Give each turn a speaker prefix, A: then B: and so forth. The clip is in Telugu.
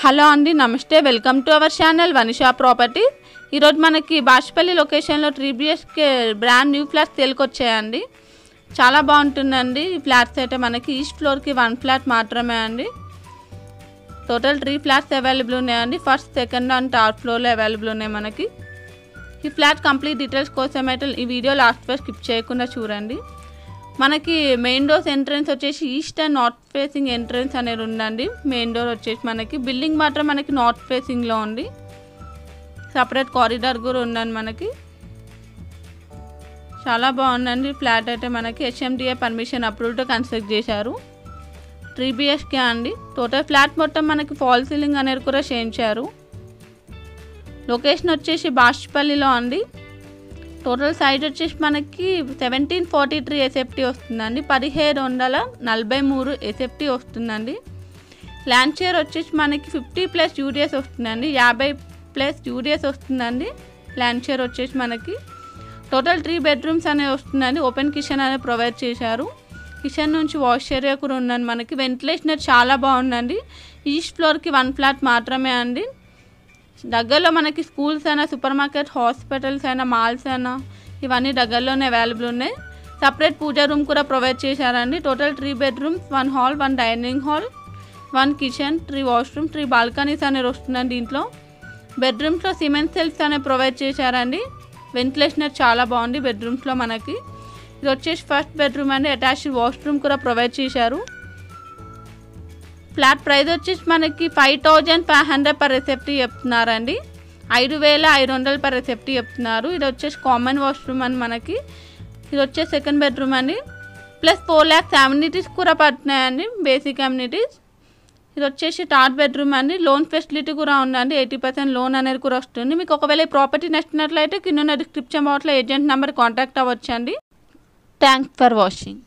A: హలో అండి, నమస్తే. Welcome to our channel Vanisha property. ఈరోజు మనకి బాష్పల్లి లొకేషన్లో 3BHK బ్రాండ్ న్యూ ఫ్లాట్స్ తీసుకొచ్చాయండి. చాలా బాగుంటుందండి. ఈ ఫ్లాట్స్ అయితే మనకి ఈస్ట్ ఫ్లోర్కి 1 ఫ్లాట్ మాత్రమే అండి. టోటల్ 3 ఫ్లాట్స్ అవైలబుల్ ఉన్నాయండి. ఫస్ట్, సెకండ్ అండ్ థర్డ్ ఫ్లోర్లో అవైలబుల్ ఉన్నాయి మనకి. ఈ ఫ్లాట్ కంప్లీట్ డీటెయిల్స్ కోసం అయితే ఈ వీడియో లాస్ట్ వరకు స్కిప్ చేయకుండా చూడండి. మనకి మెయిన్ డోర్స్ ఎంట్రన్స్ వచ్చేసి east and north facing entrance అనేది ఉందండి. మెయిన్ డోర్ వచ్చేసి మనకి బిల్డింగ్ మాత్రం మనకి నార్త్ ఫేసింగ్లో ఉంది. సపరేట్ కారిడార్ కూడా ఉందండి మనకి. చాలా బాగుందండి. ఫ్లాట్ అయితే మనకి HMDA పర్మిషన్ అప్రూవ్డ్తో కన్స్ట్రక్ట్ చేశారు. 3BHK అండి. టోటల్ ఫ్లాట్ మొత్తం మనకి ఫాల్ సీలింగ్ అనేది కూడా చేయించారు. లొకేషన్ వచ్చేసి బాష్పల్లిలో అండి. టోటల్ సైజ్ వచ్చేసి మనకి 1743 SFT వస్తుందండి. 1743 SFT వస్తుందండి. ల్యాండ్ షేర్ వచ్చేసి మనకి 50+ UDS వస్తుందండి. 50+ UDS వస్తుందండి. ల్యాండ్ షేర్ వచ్చేసి మనకి టోటల్ 3 బెడ్రూమ్స్ అనేవి వస్తుందండి. ఓపెన్ కిచెన్ అనేది ప్రొవైడ్ చేశారు. కిచెన్ నుంచి వాష్ ఏరియా కూడా ఉందండి మనకి. వెంటిలేషన్ చాలా బాగుందండి. ఈస్ట్ ఫ్లోర్కి 1 ఫ్లాట్ మాత్రమే అండి. దగ్గరలో మనకి స్కూల్స్ అయినా, సూపర్ మార్కెట్, హాస్పిటల్స్ అయినా, మాల్స్ అయినా ఇవన్నీ దగ్గరలోనే అవైలబుల్ ఉన్నాయి. సపరేట్ పూజా రూమ్ కూడా ప్రొవైడ్ చేశారండి. Total 3 bedrooms, 1 hall, 1 dining hall, 1 kitchen, 3 washroom, 3 balconies అనేవి వస్తుందండి. దీంట్లో బెడ్రూమ్స్లో సిమెంట్ సెల్ఫ్స్ అనేవి ప్రొవైడ్ చేశారండి. వెంటిలేషన్ చాలా బాగుంది బెడ్రూమ్స్లో మనకి. ఇది వచ్చేసి ఫస్ట్ బెడ్రూమ్ అండి. అటాచ్డ్ వాష్రూమ్ కూడా ప్రొవైడ్ చేశారు. ఫ్లాట్ ప్రైస్ వచ్చేసి మనకి 5500 per SFT చెప్తున్నారండి. 5500 per SFT చెప్తున్నారు. ఇది వచ్చేసి కామన్ వాష్రూమ్ అని మనకి. ఇది వచ్చేసి సెకండ్ బెడ్రూమ్ అండి. ప్లస్ 4 lakhs అమ్యూనిటీస్ కూడా పడుతున్నాయండి, బేసిక్ అమ్యూనిటీస్. ఇది వచ్చేసి థర్డ్ బెడ్రూమ్ అండి. లోన్ ఫెసిలిటీ కూడా ఉందండి. 80% లోన్ అనేది కూడా వస్తుంది. మీకు ఒకవేళ ఈ ప్రాపర్టీ నచ్చినట్లయితే కింద డిస్క్రిప్షన్ బాక్స్లో ఏజెంట్ నెంబర్ కాంటాక్ట్ అవ్వచ్చండి. Thanks for watching.